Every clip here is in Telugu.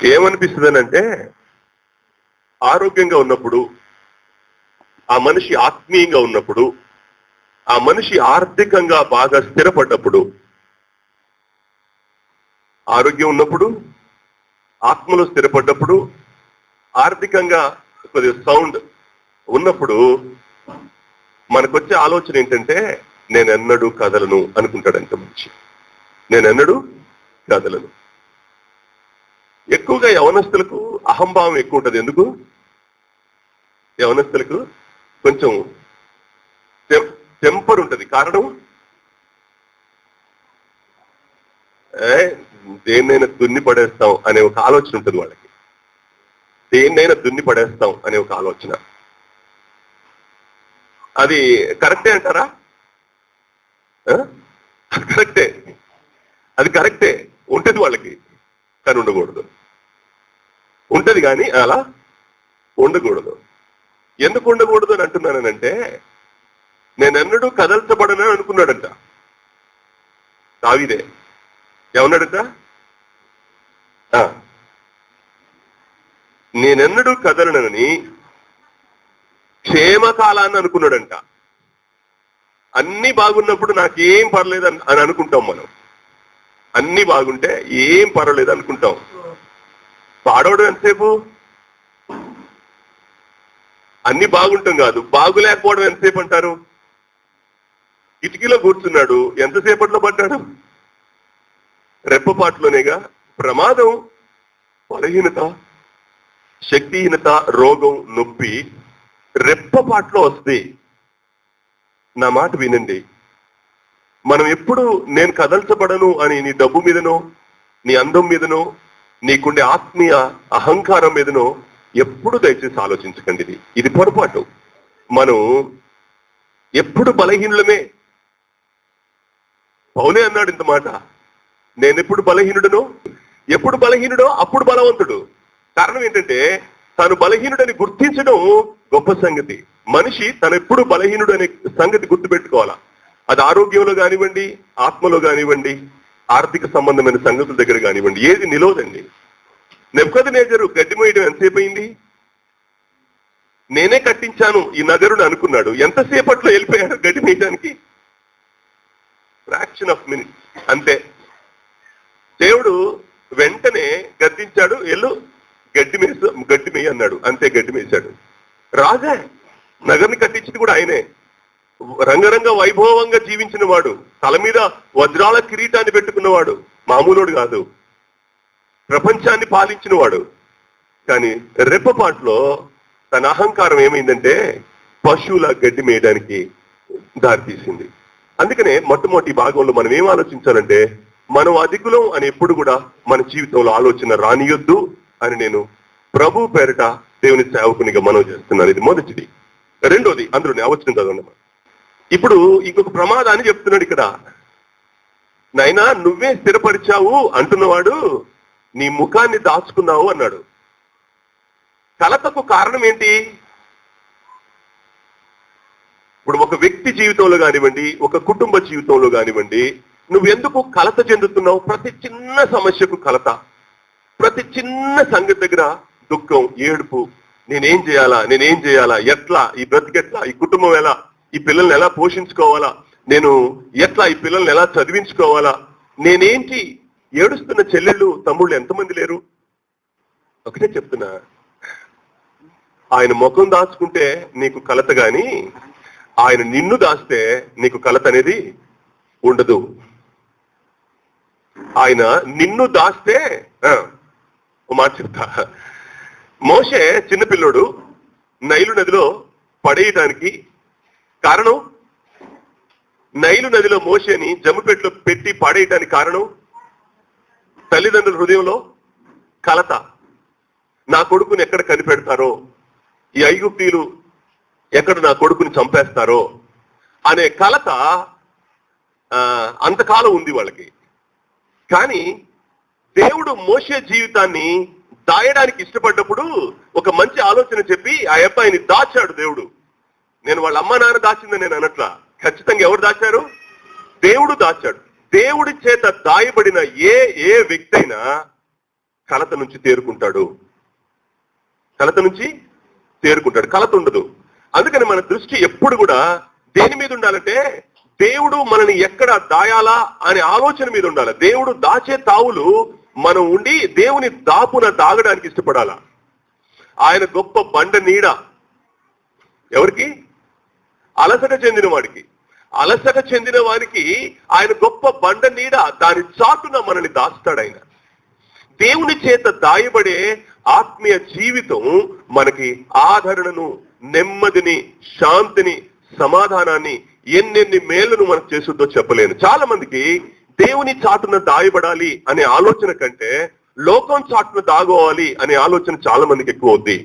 ఏమనిపిస్తుందనంటే ఆరోగ్యంగా ఉన్నప్పుడు, ఆ మనిషి ఆత్మీయంగా ఉన్నప్పుడు, ఆ మనిషి ఆర్థికంగా బాగా స్థిరపడ్డప్పుడు, ఆరోగ్యం ఉన్నప్పుడు, ఆత్మలో స్థిరపడ్డప్పుడు, ఆర్థికంగా కొద్దిగా సౌండ్ ఉన్నప్పుడు మనకొచ్చే ఆలోచన ఏంటంటే నేనెన్నడూ కదలను అనుకుంటాడంట మనిషి. నేనెన్నడూ కదలను. ఎక్కువగా యవనస్తులకు అహంభావం ఎక్కువ ఉంటుంది. ఎందుకు? యవనస్తులకు కొంచెం టెంపర్ ఉంటుంది. కారణం దేన్నైనా దున్ని పడేస్తాం అనే ఒక ఆలోచన ఉంటుంది వాళ్ళకి. దేన్నైనా దున్ని పడేస్తాం అనే ఒక ఆలోచన. అది కరెక్టే అంటారా? కరెక్టే. అది కరెక్టే. ఉంటుంది వాళ్ళకి, కానీ ఉండకూడదు. ఉంటది కానీ అలా ఉండకూడదు. ఎందుకు ఉండకూడదు అని అంటున్నానంటే నేనెన్నడూ కదల్చబడనని అనుకున్నాడంట దావీదే. ఏమన్నాడంట? నేనెన్నడూ కదలనని క్షేమకాలాన్ని అనుకున్నాడంట. అన్ని బాగున్నప్పుడు నాకేం పర్లేదు అని అనుకుంటాం మనం. అన్ని బాగుంటే ఏం పర్వాలేదు అనుకుంటాం. పాడవడం ఎంతసేపు? అన్ని బాగుంటాం కాదు, బాగులేకపోవడం ఎంతసేపు అంటారు? కిటికీలో కూర్చున్నాడు, ఎంతసేపట్లో పడ్డాడు? రెప్పపాటులోనేగా. ప్రమాదం, బలహీనత, శక్తిహీనత, రోగం, నొప్పి రెప్పపాట్లో వస్తే నా మాట వినండి. మనం ఎప్పుడు నేను కదల్చబడను అని నీ డబ్బు మీదనో, నీ అందం మీదనో, నీకుండే ఆత్మీయ అహంకారం మీదనో ఎప్పుడు దయచేసి ఆలోచించకండి. ఇది పొరపాటు. మనం ఎప్పుడు బలహీనులమే. పౌలే అన్నాడు ఇంత మాట. నేనెప్పుడు బలహీనుడనో, ఎప్పుడు బలహీనుడో అప్పుడు బలవంతుడు. కారణం ఏంటంటే తాను బలహీనుడని గుర్తించడం గొప్ప సంగతి. మనిషి తనెప్పుడు బలహీనుడు అనే సంగతి గుర్తుపెట్టుకోవాలా. అది ఆరోగ్యంలో కానివ్వండి, ఆత్మలో కానివ్వండి, ఆర్థిక సంబంధమైన సంగతుల దగ్గర కానివ్వండి, ఏది నిలవదండి. నెబుకద్నెజరు గడ్డి మోయడం ఎంతసేపు అయింది? నేనే కట్టించాను ఈ నగరుని అనుకున్నాడు. ఎంతసేపట్లో వెళ్ళిపోయాడు గడ్డి మేయడానికి? ఫ్రాక్షన్ ఆఫ్ మినిట్ అంతే. దేవుడు వెంటనే గద్దించాడు, ఎల్లు గడ్డి మేయి అన్నాడు. అంతే, గడ్డి మేసాడు. రాజా నగర్ని కట్టించింది కూడా ఆయనే. రంగరంగ వైభవంగా జీవించిన వాడు, తల మీద వజ్రాల కిరీటాన్ని పెట్టుకున్నవాడు, మామూలుడు కాదు, ప్రపంచాన్ని పాలించిన వాడు. కానీ రెప్పపాట్లో తన అహంకారం ఏమైందంటే పశువుల గడ్డి మేయడానికి దారితీసింది. అందుకనే మొట్టమొదటి భాగంలో మనం ఏం ఆలోచించాలంటే మనం అధికులం అని ఎప్పుడు కూడా మన జీవితంలో ఆలోచన రానియొద్దు అని నేను ప్రభు పేరిట దేవుని సేవకునిగా మనవి చేస్తున్నాను. ఇది మొదటిది. రెండోది, అందులోనే అవచనం చదవండి. ఇప్పుడు ఇంకొక ప్రమాదాన్ని చెప్తున్నాడు ఇక్కడ. నైనా నువ్వే స్థిరపరిచావు అంటున్నవాడు నీ ముఖాన్ని దాచుకున్నావు అన్నాడు. కలతకు కారణం ఏంటి? ఇప్పుడు ఒక వ్యక్తి జీవితంలో కానివ్వండి, ఒక కుటుంబ జీవితంలో కానివ్వండి, నువ్వెందుకు కలత చెందుతున్నావు? ప్రతి చిన్న సమస్యకు కలత, ప్రతి చిన్న సంగతి దగ్గర దుఃఖం, ఏడుపు. నేనేం చేయాలా, ఎట్లా ఈ బ్రతికెట్లా, ఈ కుటుంబం ఎలా, ఈ పిల్లల్ని ఎలా పోషించుకోవాలా, నేను ఎట్లా ఈ పిల్లల్ని ఎలా చదివించుకోవాలా, నేనేంటి? ఏడుస్తున్న చెల్లెళ్ళు తమ్ముళ్ళు ఎంతమంది లేరు? ఒకటే చెప్తున్నా, ఆయన ముఖం దాచుకుంటే నీకు కలత గాని ఆయన నిన్ను దాస్తే నీకు కలత అనేది ఉండదు. ఆయన నిన్ను దాస్తే ఓ మాట చెప్తా. మోషే చిన్నపిల్లోడు నైలు నదిలో పడేయడానికి కారణం, నైలు నదిలో మోషేని జమ్ముపెట్లో పెట్టి పడేయడానికి కారణం తల్లిదండ్రుల హృదయంలో కలత. నా కొడుకుని ఎక్కడ కనిపెడతారో, ఈ ఐగుప్తీయులు ఎక్కడ నా కొడుకుని చంపేస్తారో అనే కలత అంతకాలం ఉంది వాళ్ళకి. కానీ దేవుడు మోషే జీవితాన్ని దాయడానికి ఇష్టపడ్డప్పుడు ఒక మంచి ఆలోచన చెప్పి ఆ అబ్బాయిని దాచాడు దేవుడు. నేను వాళ్ళ అమ్మ నాన్న దాచిందని నేను అనట్లా. ఖచ్చితంగా ఎవరు దాచారు? దేవుడు దాచాడు. దేవుడి చేత దాయబడిన ఏ వ్యక్తి అయినా కలత నుంచి తేరుకుంటాడు. కలత ఉండదు. అందుకని మన దృష్టి ఎప్పుడు కూడా దేని మీద ఉండాలంటే దేవుడు మనని ఎక్కడ దాయాలా అనే ఆలోచన మీద ఉండాలి. దేవుడు దాచే తావులు మనం ఉండి దేవుని దాపున దాగడానికి ఇష్టపడాలా. ఆయన గొప్ప బండ నీడ ఎవరికి? అలసట చెందిన వాడికి. అలసట చెందిన వారికి ఆయన గొప్ప బండ నీడ, దాని చాటున మనల్ని దాస్తాడు ఆయన. దేవుని చేత దాయబడే ఆత్మీయ జీవితం మనకి ఆదరణను, నెమ్మదిని, శాంతిని, సమాధానాన్ని, ఎన్నెన్ని మేలును మనకు చేస్తుందో చెప్పలేను. చాలా మందికి దేవుని చాటున దాయబడాలి అనే ఆలోచన కంటే లోకం చాటున దాగోవాలి అనే ఆలోచన చాలా మందికి ఎక్కువ అవుద్ది.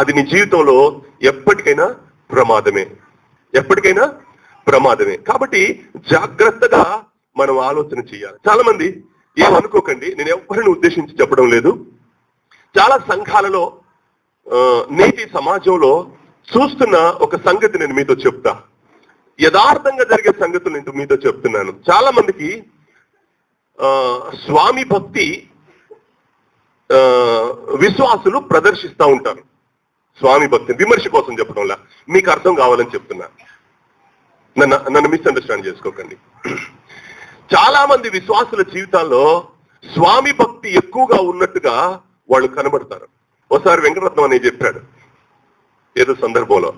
అది నీ జీవితంలో ఎప్పటికైనా ప్రమాదమే. కాబట్టి జాగ్రత్తగా మనం ఆలోచన చేయాలి. చాలా మంది ఏమనుకోకండి, నేను ఎవరిని ఉద్దేశించి చెప్పడం లేదు. చాలా సంఘాలలో, నేటి సమాజంలో చూస్తున్న ఒక సంగతి నేను మీతో చెప్తా. యథార్థంగా జరిగే సంగతులు నేను మీతో చెప్తున్నాను. చాలా మందికి స్వామి భక్తి విశ్వాసులు ప్రదర్శిస్తూ ఉంటారు. స్వామి భక్తిని విమర్శ కోసం చెప్పడంలా, మీకు అర్థం కావాలని చెప్తున్నా, నన్ను మిస్అండర్స్టాండ్ చేసుకోకండి. చాలా మంది విశ్వాసుల జీవితాల్లో స్వామి భక్తి ఎక్కువగా ఉన్నట్టుగా వాళ్ళు కనబడతారు. ఒకసారి వెంకటరత్నం అని చెప్పాడు ఏదో సందర్భంలో.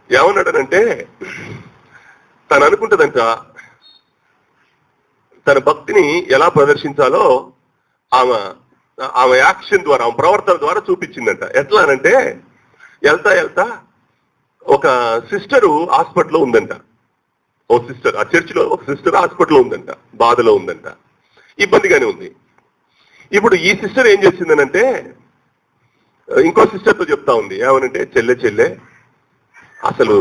ఏమన్నాడనంటే, తను అనుకుంటుందంట తన భక్తిని ఎలా ప్రదర్శించాలో ఆమె యాక్షన్ ద్వారా, ఆమె ప్రవర్తన ద్వారా చూపించిందంట. ఎట్లా అనంటే, వెళ్తా ఒక సిస్టరు హాస్పిటల్లో ఉందంట. ఓ సిస్టర్, ఆ చర్చిలో ఒక సిస్టర్ హాస్పిటల్లో ఉందంట, బాధలో ఉందంట, ఇబ్బందిగానే ఉంది. ఇప్పుడు ఈ సిస్టర్ ఏం చేసిందనంటే, ఇంకో సిస్టర్తో చెప్తా ఉంది. ఏమనంటే, చెల్లె అసలు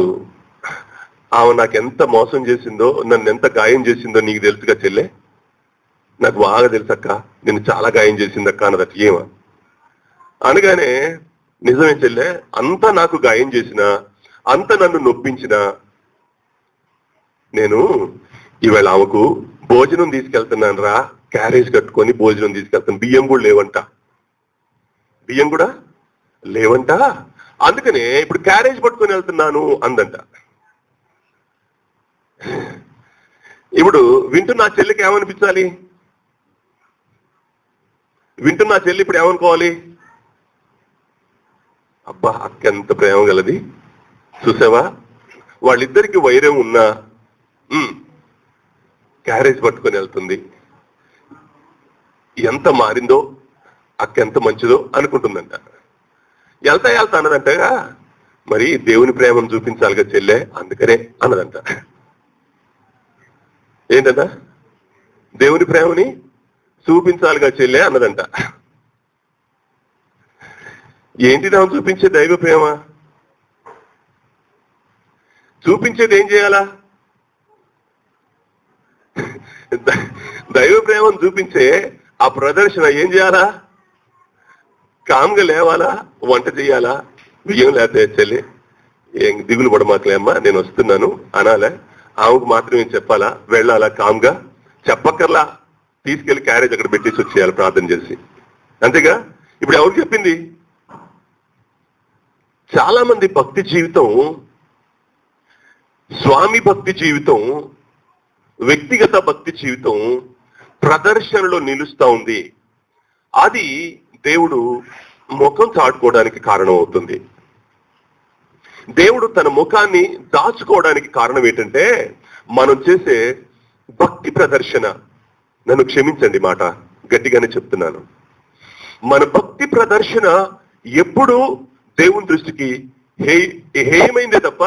ఆమె నాకు ఎంత మోసం చేసిందో, నన్ను ఎంత గాయం చేసిందో నీకు తెలుసుగా చెల్లె? నాకు బాగా తెలుసక్క, నిన్ను చాలా గాయం చేసిందక్క అన్నదట. ఏమా అనగానే, నిజమే చెల్లె, అంతా నాకు గాయం చేసిన, అంత నన్ను నొప్పించిన, నేను ఈవేళ ఆమెకు భోజనం తీసుకెళ్తున్నాను రా, క్యారేజ్ కట్టుకొని భోజనం తీసుకెళ్తాను, బియ్యం కూడా లేవంట, అందుకనే ఇప్పుడు క్యారేజ్ పట్టుకొని వెళ్తున్నాను అందంట. ఇప్పుడు వింటున్న చెల్లికి ఏమనిపించాలి? వింటున్న చెల్లి ఇప్పుడు ఏమనుకోవాలి? అబ్బా, అక్క ఎంత ప్రేమ గలది, చూసావా, వాళ్ళిద్దరికి వైరం ఉన్నా క్యారేజ్ పట్టుకొని వెళ్తుంది, ఎంత మారిందో, అక్క ఎంత మంచిదో అనుకుంటుందంట. వెళ్తా అన్నదంటగా, మరి దేవుని ప్రేమను చూపించాలిగా చెల్లె, అందుకనే అన్నదంట. ఏంటంట? దేవుని ప్రేమని చూపించాలిగా చెల్లె అన్నదంట. ఏంటి నా చూపించే దైవ ప్రేమ? చూపించేది ఏం చేయాలా? దైవ ప్రేమను చూపించే ఆ ప్రదర్శన ఏం చేయాలా? కామ్గా లేవాలా, వంట చేయాలా, బియ్యం లేతే చెల్లి ఏం దిగులు పడమాకలేమ్మా నేను వస్తున్నాను అనాలే, ఆమెకు మాత్రమే చెప్పాలా, వెళ్ళాలా కామ్గా? చెప్పక్కర్లా, తీసుకెళ్లి క్యారేజ్ అక్కడ పెట్టేసి వచ్చేయాలి ప్రార్థన చేసి, అంతేగా. ఇప్పుడు ఎవరు చెప్పింది? చాలా మంది భక్తి జీవితం, స్వామి భక్తి జీవితం, వ్యక్తిగత భక్తి జీవితం ప్రదర్శనలో నిలుస్తా ఉంది. అది దేవుడు ముఖం చాటుకోవడానికి కారణం అవుతుంది. దేవుడు తన ముఖాన్ని దాచుకోవడానికి కారణం ఏంటంటే, మనం చేసే భక్తి ప్రదర్శన. నన్ను క్షమించండి, మాట గట్టిగానే చెప్తున్నాను. మన భక్తి ప్రదర్శన ఎప్పుడు దేవుని దృష్టికి హేయమైందే తప్ప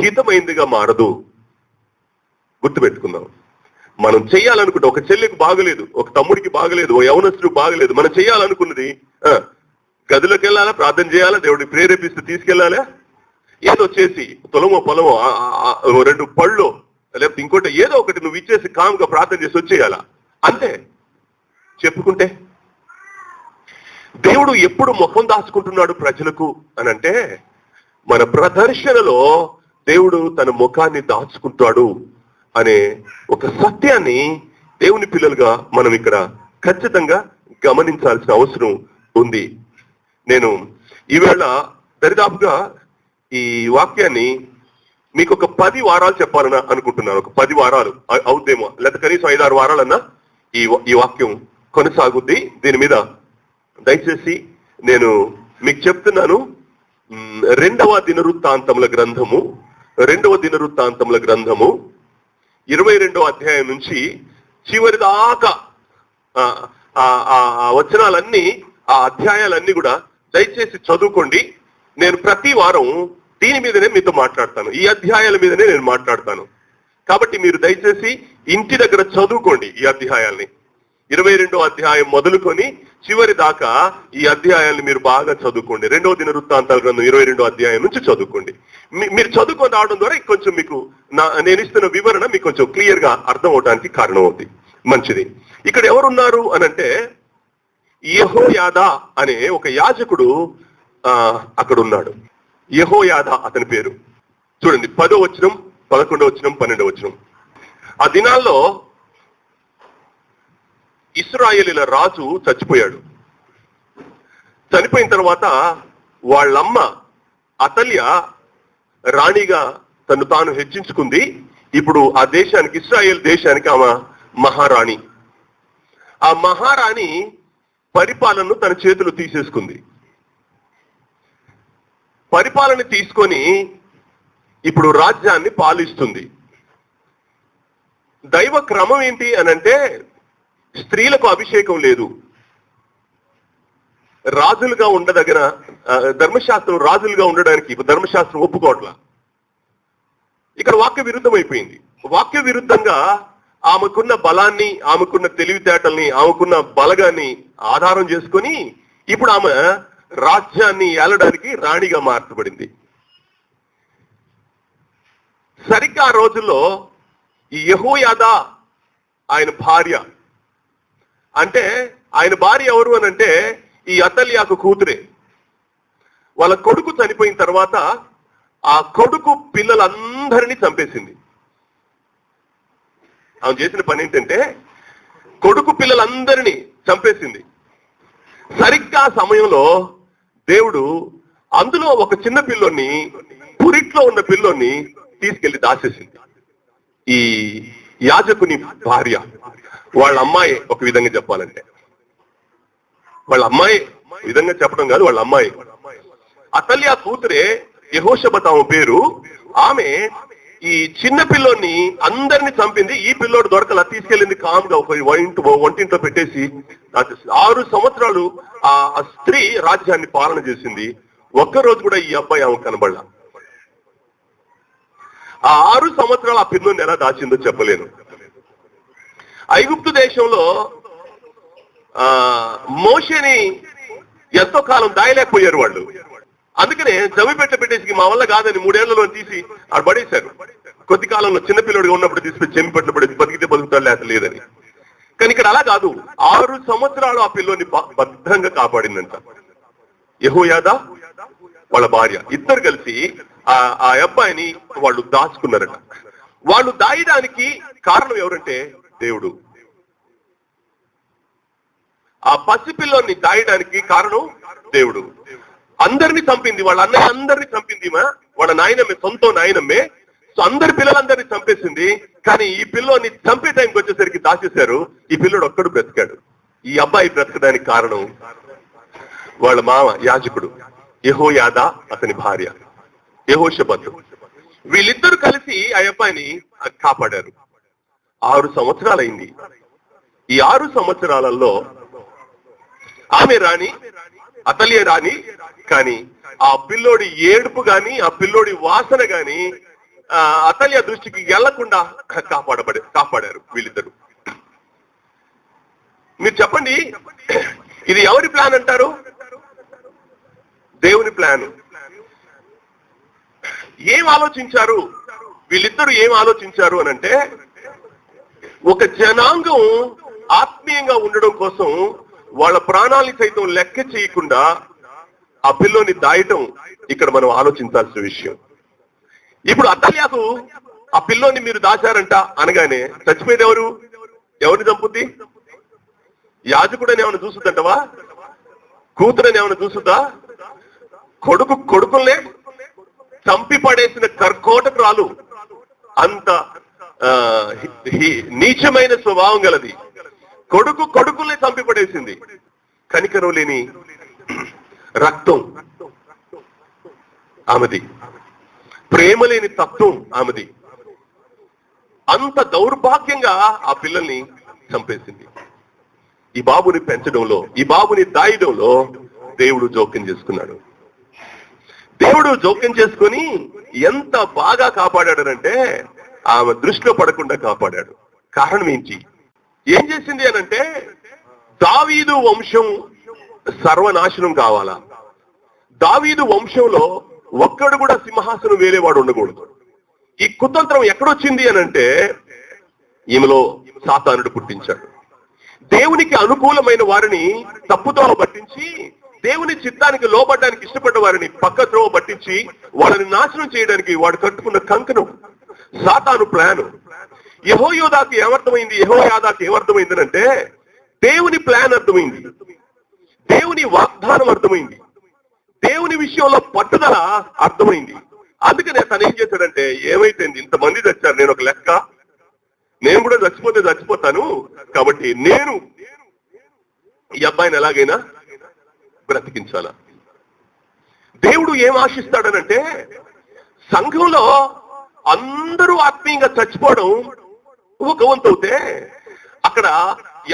హితమైందిగా మారదు. గుర్తుపెట్టుకుందాం. మనం చేయాలనుకుంటే, ఒక చెల్లికి బాగలేదు, ఒక తమ్ముడికి బాగలేదు, ఓ యవనస్తుడికి బాగలేదు, మనం చేయాలనుకున్నది గదిలోకి వెళ్ళాలా, ప్రార్థన చేయాలా, దేవుడికి ప్రేరేపిస్తూ తీసుకెళ్లాలా, ఏదో చేసి పొలమో 2 పళ్ళు లేకపోతే ఇంకోటి ఏదో ఒకటి నువ్వు ఇచ్చేసి కామ్గా ప్రార్థన చేసి వచ్చేయాలా, అంతే. చెప్పుకుంటే దేవుడు ఎప్పుడు ముఖం దాచుకుంటున్నాడు ప్రజలకు అనంటే, మన ప్రదర్శనలో దేవుడు తన ముఖాన్ని దాచుకుంటాడు అనే ఒక సత్యాన్ని దేవుని పిల్లలుగా మనం ఇక్కడ ఖచ్చితంగా గమనించాల్సిన అవసరం ఉంది. నేను ఈవేళ దరిదాపుగా ఈ వాక్యాన్ని మీకు ఒక 10 వారాలు చెప్పాలని అనుకుంటున్నాను. ఒక 10 వారాలు అవుద్దేమో, లేదా కనీసం 5-6 వారాలన్నా ఈ వాక్యం కొనసాగుద్ది. దీని మీద దయచేసి నేను మీకు చెప్తున్నాను. 2వ దినవృత్తాంతముల గ్రంథము 22వ అధ్యాయం నుంచి చివరి దాకా ఆ వచనాలన్నీ, ఆ అధ్యాయాలన్నీ కూడా దయచేసి చదువుకోండి. నేను ప్రతి వారం దీని మీదనే మీతో మాట్లాడతాను, ఈ అధ్యాయాల మీదనే నేను మాట్లాడతాను. కాబట్టి మీరు దయచేసి ఇంటి దగ్గర చదువుకోండి ఈ అధ్యాయాల్ని. 22వ అధ్యాయం మొదలుకొని చివరి దాకా ఈ అధ్యాయాన్ని మీరు బాగా చదువుకోండి. 2వ దినవృత్తాంతాల గ్రంథం 22వ అధ్యాయం నుంచి చదువుకోండి. మీరు చదువుకొని రావడం ద్వారా కొంచెం మీకు నేను ఇస్తున్న వివరణ మీకు కొంచెం క్లియర్ గా అర్థం అవడానికి కారణం అవుతుంది. మంచిది. ఇక్కడ ఎవరున్నారు అనంటే యెహోయాదా అనే ఒక యాజకుడు అక్కడ ఉన్నాడు. యెహోయాదా అతని పేరు. చూడండి 10వ వచనం, 11వ వచనం, 12వ వచనం. ఆ దినాల్లో ఇశ్రాయేలీల రాజు చచ్చిపోయాడు. చనిపోయిన తర్వాత వాళ్ళమ్మ అతల్య రాణిగా తను తాను హెచ్చించుకుంది. ఇప్పుడు ఆ దేశానికి, ఇశ్రాయేల్ దేశానికి ఆమె మహారాణి. ఆ మహారాణి పరిపాలనను తన చేతులు తీసేసుకుంది. పరిపాలన తీసుకొని ఇప్పుడు రాజ్యాన్ని పాలిస్తుంది. దైవ క్రమం ఏంటి అనంటే స్త్రీలకు అభిషేకం లేదు. రాజులుగా ఉండదగిన ధర్మశాస్త్రం, రాజులుగా ఉండడానికి ధర్మశాస్త్రం ఒప్పుకోవట్లా. ఇక్కడ వాక్య విరుద్ధం అయిపోయింది. వాక్య విరుద్ధంగా ఆమెకున్న బలాన్ని, ఆమెకున్న తెలివితేటల్ని, ఆమెకున్న బలగాన్ని ఆధారం చేసుకొని ఇప్పుడు ఆమె రాజ్యాన్ని ఏలడానికి రాణిగా మార్చబడింది. సరిగ్గా ఆ రోజుల్లో ఈ యెహోయాదా ఆయన భార్య, అంటే ఆయన భార్య ఎవరు అనంటే ఈ అతల్యాకు కూతురే. వాళ్ళ కొడుకు చనిపోయిన తర్వాత ఆ కొడుకు పిల్లలందరినీ చంపేసింది. ఆమె చేసిన పని ఏంటంటే కొడుకు పిల్లలందరినీ చంపేసింది. సరిగ్గా సమయంలో దేవుడు అందులో ఒక చిన్న పిల్లోని, పురిట్లో ఉన్న పిల్లోని తీసుకెళ్లి దాచేసింది. ఈ యాజకుని భార్య, వాళ్ళ అమ్మాయి, ఒక విధంగా చెప్పాలంటే వాళ్ళ అమ్మాయి, విధంగా చెప్పడం కాదు, వాళ్ళ అమ్మాయి. అతల్యా కూతురే యెహోషబత్ ఆమె పేరు. ఆమె ఈ చిన్న పిల్లోని అందరినీ చంపింది. ఈ పిల్లోడు దొరకలా, తీసుకెళ్ళింది కామ్గా ఒక వంటింట్లో పెట్టేసి 6 సంవత్సరాలు ఆ స్త్రీ రాజ్యాన్ని పాలన చేసింది. ఒక్కరోజు కూడా ఈ అబ్బాయి ఆమె కనబడలా. ఆ 6 సంవత్సరాలు ఆ పిల్లోని ఎలా దాచిందో చెప్పలేను. ఐగుప్తు దేశంలో మోషేని ఎంతో కాలం దాయలేకపోయారు వాళ్ళు. అందుకనే జమిపెట్ట పెట్టేసి మా వల్ల కాదని 3 ఏళ్లలో తీసి ఆడు పడేశారు. కొద్ది కాలంలో చిన్నపిల్లడిగా ఉన్నప్పుడు తీసుకుని చెమిపెట్ల పడేసి బతికితే బతుకుతాడు, లేక లేదని. కానీ ఇక్కడ అలా కాదు. 6 సంవత్సరాలు ఆ పిల్లోని భద్రంగా కాపాడిందంట. యెహోయాదా వాళ్ళ భార్య ఇద్దరు కలిసి ఆ అబ్బాయిని వాళ్ళు దాచుకున్నారట. వాళ్ళు దాయడానికి కారణం ఎవరంటే దేవుడు. ఆ పసిపిల్లోని దాయడానికి కారణం దేవుడు. అందరినీ చంపింది, వాళ్ళ అన్నయ్య అందరినీ చంపింది. వాళ్ళ నాయనమ్మే, సొంత నాయనమ్మే. సో అందరి పిల్లలందరినీ చంపేసింది. కానీ ఈ పిల్లోని చంపే టైంకి వచ్చేసరికి దాచేశారు. ఈ పిల్లోడు ఒక్కడు బ్రతికాడు. ఈ అబ్బాయి బ్రతకడానికి కారణం వాళ్ళ మామ యాజకుడు యెహోయాదా, అతని భార్య యెహోషబత్. వీళ్ళిద్దరూ కలిసి ఆ అబ్బాయిని కాపాడారు. 6 సంవత్సరాలైంది. ఈ 6 సంవత్సరాలలో ఆమె రాణి, అతల్య రాణి. కానీ ఆ పిల్లోడి ఏడుపు గాని, ఆ పిల్లోడి వాసన గాని అతల్య దృష్టికి వెళ్లకుండా కాపాడారు వీళ్ళిద్దరు. మీరు చెప్పండి, ఇది ఎవరి ప్లాన్ అంటారు? దేవుని ప్లాన్. ఏం ఆలోచించారు వీళ్ళిద్దరూ? ఏం ఆలోచించారు అనంటే, ఒక జనాంగం ఆత్మీయంగా ఉండడం కోసం వాళ్ళ ప్రాణాలని సైతం లెక్క చేయకుండా ఆ పిల్లోని దాయటం ఇక్కడ మనం ఆలోచించాల్సిన విషయం. ఇప్పుడు అతల్యాకు ఆ పిల్లోని మీరు దాచారంట అనగానే చచ్చిపోయేది ఎవరు? ఎవరిని చంపుద్ది? యాజకుడని ఏమైనా చూస్తుందంటవా? కూతురని ఏమైనా చూస్తుందా? కొడుకుల్నే చంపి పడేసిన కర్కోటకురాలు, అంత నీచమైన స్వభావం గలది. కొడుకుల్ని చంపి పడేసింది. కనికరం లేని రక్తం ఆమెది, ప్రేమ లేని తత్వం ఆమెది. అంత దౌర్భాగ్యంగా ఆ పిల్లల్ని చంపేసింది. ఈ బాబుని పెంచడంలో, ఈ బాబుని దాయడంలో దేవుడు జోక్యం చేసుకున్నాడు. దేవుడు జోక్యం చేసుకొని ఎంత బాగా కాపాడాడనంటే ఆమె దృష్టిలో పడకుండా కాపాడాడు. కారణం ఏంటి? ఏం చేసింది అనంటే, దావీదు వంశం సర్వనాశనం కావాలా, దావీదు వంశంలో ఒక్కడు కూడా సింహాసనం వేలేవాడు ఉండకూడదు. ఈ కుతంత్రం ఎక్కడొచ్చింది అనంటే ఈమెలో సాతానుడు పుట్టించాడు. దేవునికి అనుకూలమైన వారిని తప్పుతో పట్టించి, దేవుని చిత్తానికి లోబడ్డానికి ఇష్టపడ్డ వారిని పక్కత్రోవ పట్టించి వాళ్ళని నాశనం చేయడానికి వాడు కట్టుకున్న కంకణం సాతాను ప్లాను. యెహోయాదాకు ఏమర్థమైందనంటే దేవుని ప్లాన్ అర్థమైంది, దేవుని వాగ్దానం అర్థమైంది, దేవుని విషయంలో పట్టుదల అర్థమైంది. అందుకనే తను ఏం చేశాడంటే, ఏమైతే ఇంతమంది చచ్చారు, నేను ఒక లెక్క, నేను కూడా చచ్చిపోతాను, కాబట్టి నేను ఈ అబ్బాయిని ఎలాగైనా బ్రతికించాలా. దేవుడు ఏం ఆశిస్తాడనంటే, సంఘంలో అందరూ ఆత్మీయంగా చచ్చిపోవడం ఒక వంతు అవుతే, అక్కడ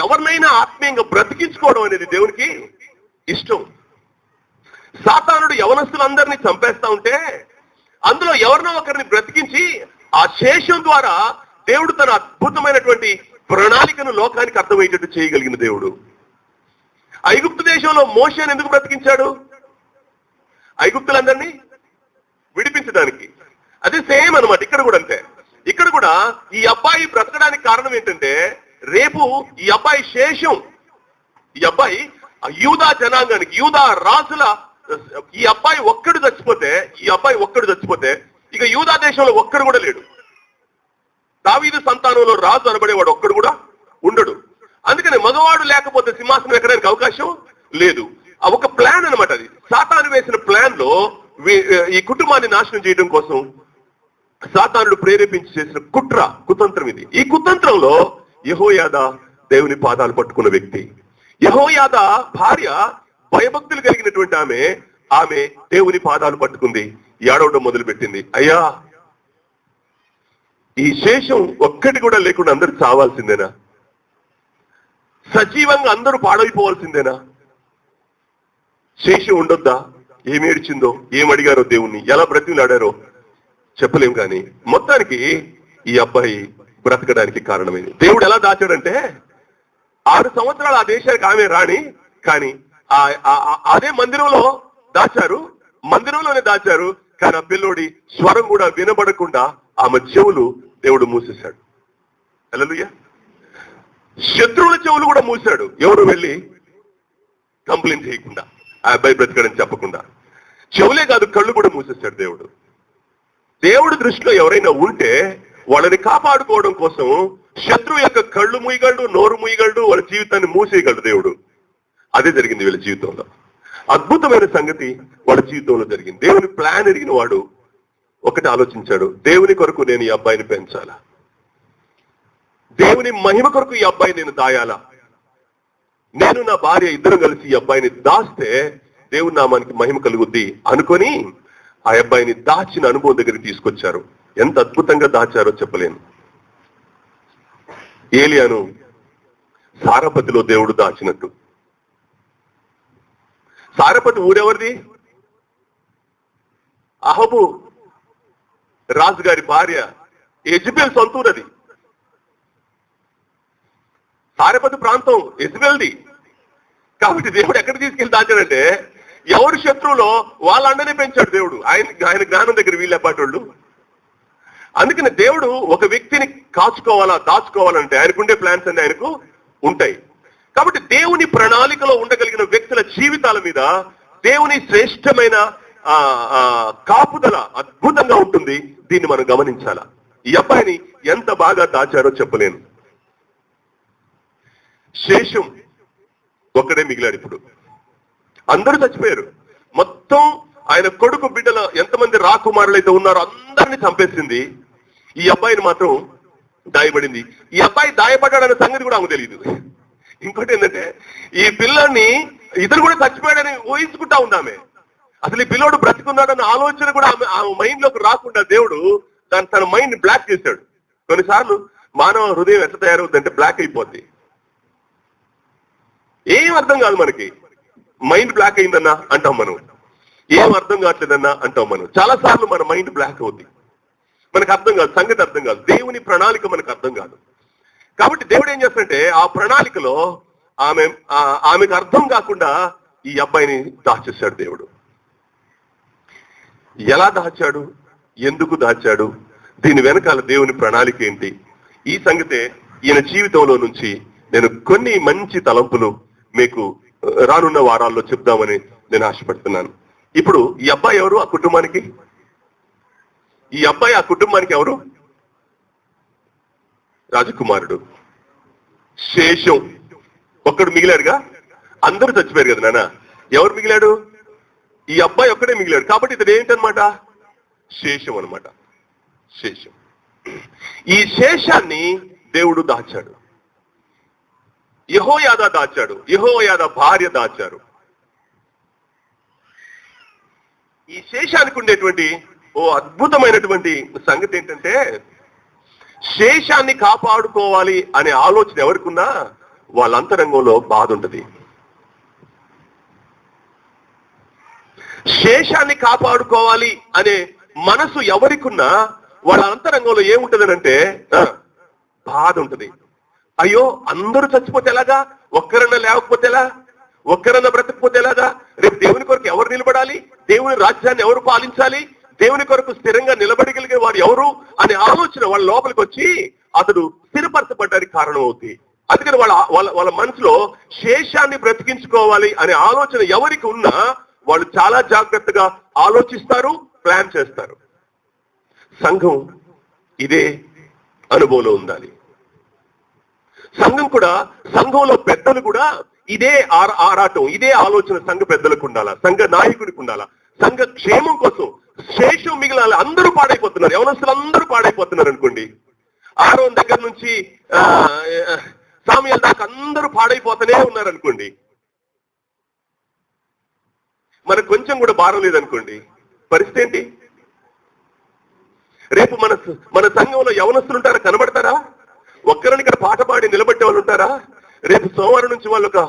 ఎవరినైనా ఆత్మీయంగా బ్రతికించుకోవడం అనేది దేవునికి ఇష్టం. సాతానుడు యవనస్తులందరినీ చంపేస్తా ఉంటే అందులో ఎవరినో ఒకరిని బ్రతికించి ఆ శేషం ద్వారా దేవుడు తన అద్భుతమైనటువంటి ప్రణాళికను లోకానికి అర్థమయ్యేటట్టు చేయగలిగిన దేవుడు. ఐగుప్తు దేశంలో మోషేను ఎందుకు బ్రతికించాడు? ఐగుప్తులందరినీ విడిపించడానికి. అదే సేమ్ అన్నమాట ఇక్కడ కూడా. అంతే, ఇక్కడ కూడా ఈ అబ్బాయి బ్రతకడానికి కారణం ఏంటంటే, రేపు ఈ అబ్బాయి శేషం, ఈ అబ్బాయి యూదా జనాంగానికి, యూదా రాజుల, ఈ అబ్బాయి ఒక్కడు చచ్చిపోతే ఇక యూదా దేశంలో ఒక్కడు కూడా లేడు. దావీదు సంతానంలో రాజు అనబడేవాడు ఒక్కడు కూడా ఉండడు. అందుకని మగవాడు లేకపోతే సింహాసనం ఎక్కడానికి అవకాశం లేదు. ఒక ప్లాన్ అనమాట అది. సాతాను వేసిన ప్లాన్ లో ఈ కుటుంబాన్ని నాశనం చేయడం కోసం సాతానుడు ప్రేరేపించి చేసిన కుతంత్రం ఇది. ఈ కుతంత్రంలో యెహోయాదా దేవుని పాదాలు పట్టుకున్న వ్యక్తి. యెహోయాదా భార్య భయభక్తులు కలిగినటువంటి ఆమె దేవుని పాదాలు పట్టుకుంది, ఏడవడం మొదలుపెట్టింది. అయ్యా, ఈ శేషం ఒక్కటి కూడా లేకుండా అందరూ చావాల్సిందేనా? సజీవంగా అందరూ పాడైపోవాల్సిందేనా? శేషం ఉండొద్దా? ఏమి ఏడ్చిందో, ఏం అడిగారో దేవుణ్ణి, ఎలా బ్రతిలాడారో చెప్పలేం. కానీ మొత్తానికి ఈ అబ్బాయి బ్రతకడానికి కారణమైంది. దేవుడు ఎలా దాచాడంటే, 6 సంవత్సరాలు ఆ దేశానికి ఆమె రాణి, కానీ అదే మందిరంలోనే దాచారు. కానీ ఆ పిల్లోడి స్వరం కూడా వినబడకుండా ఆమె చెవులు దేవుడు మూసేశాడు. హల్లెలూయా. శత్రువుల చెవులు కూడా మూసాడు. ఎవరు వెళ్ళి కంప్లైంట్ చేయకుండా, ఆ అబ్బాయి బ్రతికడని చెప్పకుండా. చెవులే కాదు, కళ్ళు కూడా మూసేశాడు దేవుడు. దేవుడి దృష్టిలో ఎవరైనా ఉంటే వాళ్ళని కాపాడుకోవడం కోసం శత్రువు యొక్క కళ్ళు మూయగలడు, నోరు మూయగలడు, వాళ్ళ జీవితాన్ని మూసేయగలడు దేవుడు. అదే జరిగింది వీళ్ళ జీవితంలో. అద్భుతమైన సంగతి వాళ్ళ జీవితంలో జరిగింది. దేవుని ప్లాన్ ఎరిగిన వాడు ఒకటి ఆలోచించాడు, దేవుని కొరకు నేను ఈ అబ్బాయిని పెంచాలా, దేవుని మహిమ కొరకు ఈ అబ్బాయిని నేను దాయాలా, నేను నా భార్య ఇద్దరం కలిసి ఈ అబ్బాయిని దాస్తే దేవుని నామానికి మహిమ కలుగుద్ది అనుకొని ఆ అబ్బాయిని దాచిన అనుభవం దగ్గరికి తీసుకొచ్చారు. ఎంత అద్భుతంగా దాచారో చెప్పలేను. ఏలియాను సారపతిలో దేవుడు దాచినట్టు. సారపతి ఊరెవరిది? అహబు రాజుగారి భార్య యెజబెల్ సొంతూరది. సారపతి ప్రాంతం యెజబెల్ది. కాబట్టి దేవుడు ఎక్కడ తీసుకెళ్లి దాచాడంటే, ఎవరు శత్రువులో వాళ్ళ అండనే పెంచాడు దేవుడు. ఆయన జ్ఞానం దగ్గర వీళ్ళపాటోళ్ళు. అందుకని దేవుడు ఒక వ్యక్తిని దాచుకోవాలంటే ఆయనకుండే ప్లాన్స్ అన్ని ఆయనకు ఉంటాయి. కాబట్టి దేవుని ప్రణాళికలో ఉండగలిగిన వ్యక్తుల జీవితాల మీద దేవుని శ్రేష్టమైన కాపుదల అద్భుతంగా ఉంటుంది. దీన్ని మనం గమనించాలా. ఈ అబ్బాయిని ఎంత బాగా దాచారో చెప్పలేను. శేషం ఒక్కడే మిగిలాడు. ఇప్పుడు అందరూ చచ్చిపోయారు. మొత్తం ఆయన కొడుకు బిడ్డల ఎంతమంది రాకుమారులు అయితే ఉన్నారో అందరినీ చంపేసింది. ఈ అబ్బాయిని మాత్రం దాయబడింది. ఈ అబ్బాయి దాయపడ్డాడనే సంగతి కూడా ఆమెకు తెలియదు. ఇంకోటి ఏంటంటే ఈ పిల్లాన్ని ఇతను కూడా చచ్చిపోయాడని ఊహించుకుంటా ఉందామే. అసలు ఈ పిల్లోడు బ్రతికున్నాడన్న ఆలోచన కూడా ఆమె మైండ్ లోకి రాకుండా దేవుడు తన మైండ్ బ్లాక్ చేశాడు. కొన్నిసార్లు మానవ హృదయం ఎట్లా తయారవుతుందంటే బ్లాక్ అయిపోద్ది. ఏం అర్థం కాదు మనకి. మైండ్ బ్లాక్ అయిందన్నా అంటాం మనం, ఏం అర్థం కావట్లేదన్నా అంటాం మనం. చాలా సార్లు మన మైండ్ బ్లాక్ అవుద్ది, మనకు అర్థం కాదు, సంగతి అర్థం కాదు, దేవుని ప్రణాళిక మనకు అర్థం కాదు. కాబట్టి దేవుడు ఏం చేస్తాడంటే ఆ ప్రణాళికలో ఆమెకు అర్థం కాకుండా ఈ అబ్బాయిని దాచేశాడు దేవుడు. ఎలా దాచాడు, ఎందుకు దాచాడు, దీని వెనకాల దేవుని ప్రణాళిక ఏంటి, ఈ సంగతే ఈయన జీవితంలో నుంచి నేను కొన్ని మంచి తలంపులు మీకు రానున్న వారాల్లో చెప్దామని నేను ఆశపడుతున్నాను. ఇప్పుడు ఈ అబ్బాయి ఎవరు ఆ కుటుంబానికి? ఈ అబ్బాయి ఆ కుటుంబానికి ఎవరు? రాజకుమారుడు. శేషం ఒక్కడు మిగిలాడుగా, అందరూ చచ్చిపోయారు కదా నాన్న. ఎవరు మిగిలాడు? ఈ అబ్బాయి ఒక్కడే మిగిలాడు. కాబట్టి ఇతడు ఏంటనమాట? శేషం అనమాట. శేషం. ఈ శేషాన్ని దేవుడు దాచాడు. యెహోయాదా దాచాడు, యెహోయాదా భార్య దాచారు. ఈ శేషానికి ఉండేటువంటి ఓ అద్భుతమైనటువంటి సంగతి ఏంటంటే శేషాన్ని కాపాడుకోవాలి అనే ఆలోచన ఎవరికున్నా వాళ్ళ అంతరంగంలో బాధ ఉంటుంది. శేషాన్ని కాపాడుకోవాలి అనే మనసు ఎవరికున్నా వాళ్ళ అంతరంగంలో ఏముంటదనంటే బాధ ఉంటుంది. అయ్యో అందరూ చచ్చిపోతే ఎలాగా, ఒక్కరన్నా లేకపోతే ఎలా, ఒక్కరన్నా బ్రతకపోతే ఎలాగా, రేపు దేవుని కొరకు ఎవరు నిలబడాలి, దేవుని రాజ్యాన్ని ఎవరు పాలించాలి, దేవుని కొరకు స్థిరంగా నిలబడగలిగే వారు ఎవరు అనే ఆలోచన వాళ్ళ లోపలికి వచ్చి అతడు స్థిరపరచబడ్డానికి కారణం అవుతుంది. అందుకని వాళ్ళ మనసులో శేషాన్ని బ్రతికించుకోవాలి అనే ఆలోచన ఎవరికి ఉన్నా వాళ్ళు చాలా జాగ్రత్తగా ఆలోచిస్తారు, ప్లాన్ చేస్తారు. సంఘం ఇదే అనుభవంలో ఉండాలి. సంఘంలో పెద్దలు కూడా ఇదే ఆరాటం, ఇదే ఆలోచన సంఘ పెద్దలకు ఉండాలా, సంఘ నాయకుడికి ఉండాలా. సంఘ క్షేమం కోసం శేషం మిగిలాలి. అందరూ పాడైపోతున్నారు, యవనస్తులు అందరూ పాడైపోతున్నారు అనుకోండి. ఆరోన్ దగ్గర నుంచి సాముయేలు దాకా అందరూ పాడైపోతూనే ఉన్నారు అనుకోండి. మనకు కొంచెం కూడా భారం లేదనుకోండి, పరిస్థితి ఏంటి? రేపు మన సంఘంలో యవనస్తులు ఉంటారా, కనబడతారా? ఒక్కరిని ఇక్కడ పాట పాడి నిలబెట్టే వాళ్ళు ఉంటారా? రేపు సోమవారం నుంచి వాళ్ళు ఒక